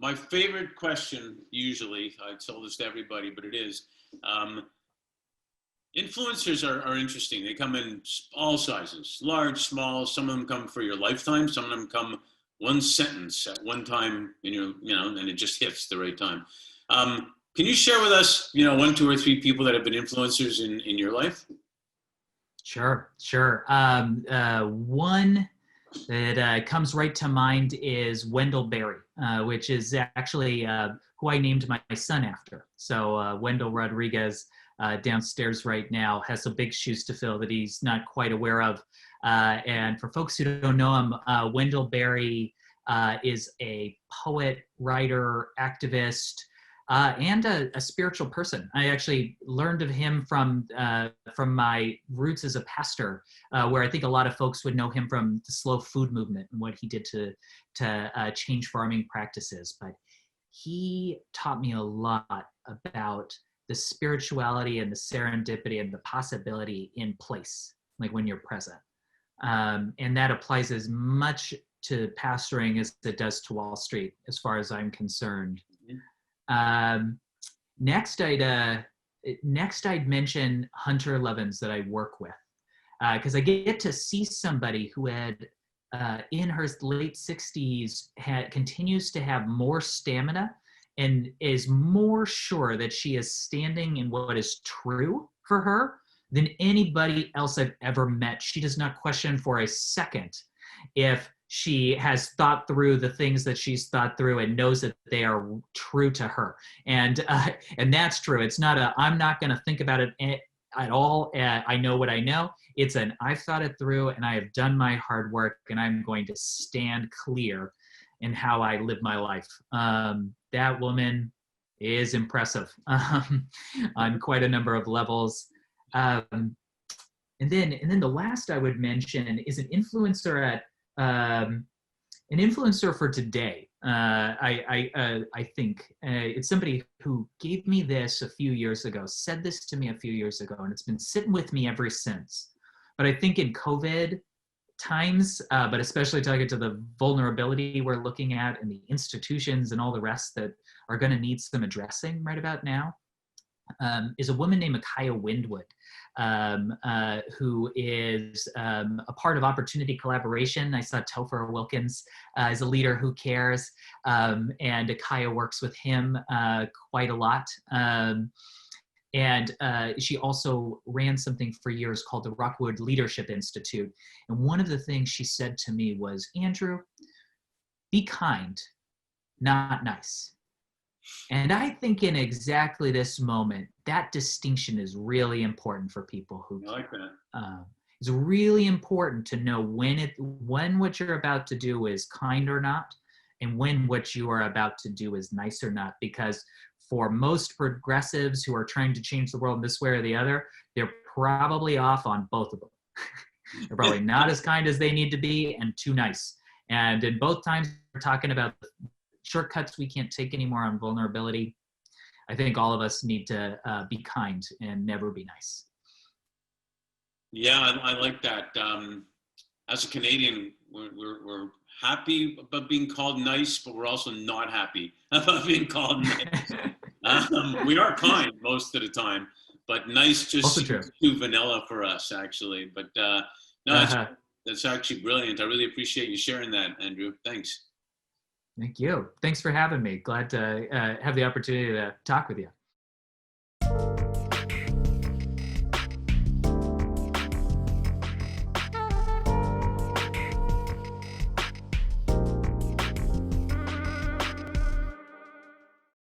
my favorite question, usually, I tell this to everybody, but it is, um, influencers are interesting. They come in all sizes, large, small. Some of them come for your lifetime. Some of them come one sentence at one time, and and it just hits the right time. Can you share with us, one, two, or three people that have been influencers in your life? Sure, sure. One that comes right to mind is Wendell Berry, which is actually who I named my son after. So Wendell Rodriguez, downstairs right now, has some big shoes to fill that he's not quite aware of. And for folks who don't know him, Wendell Berry is a poet, writer, activist, and a spiritual person. I actually learned of him from my roots as a pastor, where I think a lot of folks would know him from the slow food movement and what he did to change farming practices. But he taught me a lot about the spirituality and the serendipity and the possibility in place, like when you're present. And that applies as much to pastoring as it does to Wall Street, as far as I'm concerned. Next, I'd mention Hunter Levins that I work with, because I get to see somebody who had, in her late 60s, continues to have more stamina and is more sure that she is standing in what is true for her than anybody else I've ever met. She does not question for a second if she has thought through the things that she's thought through and knows that they are true to her. And that's true. It's not I'm not going to think about it at all. I know what I know. It's I've thought it through and I have done my hard work and I'm going to stand clear in how I live my life. That woman is impressive on quite a number of levels. And then the last I would mention is an influencer for today. I think it's somebody who gave me this a few years ago, said this to me a few years ago, and it's been sitting with me ever since. But I think in COVID times, but especially talking to the vulnerability we're looking at and the institutions and all the rest that are going to need some addressing right about now, is a woman named Akaya Windwood, who is a part of Opportunity Collaboration. I saw Topher Wilkins as a leader who cares, and Akaya works with him quite a lot. And she also ran something for years called the Rockwood Leadership Institute. And one of the things she said to me was, Andrew, be kind, not nice. And I think in exactly this moment, that distinction is really important for people who. I like that. It's really important to know when what you're about to do is kind or not, and when what you are about to do is nice or not. Because for most progressives who are trying to change the world in this way or the other, they're probably off on both of them. They're probably not as kind as they need to be and too nice. And in both times, we're talking about shortcuts we can't take anymore on vulnerability. I think all of us need to be kind and never be nice. Yeah, I like that. As a Canadian, we're happy about being called nice, but we're also not happy about being called nice. We are kind most of the time, but nice just seems too vanilla for us, actually. But no, that's actually brilliant. I really appreciate you sharing that, Andrew. Thanks. Thank you. Thanks for having me. Glad to have the opportunity to talk with you.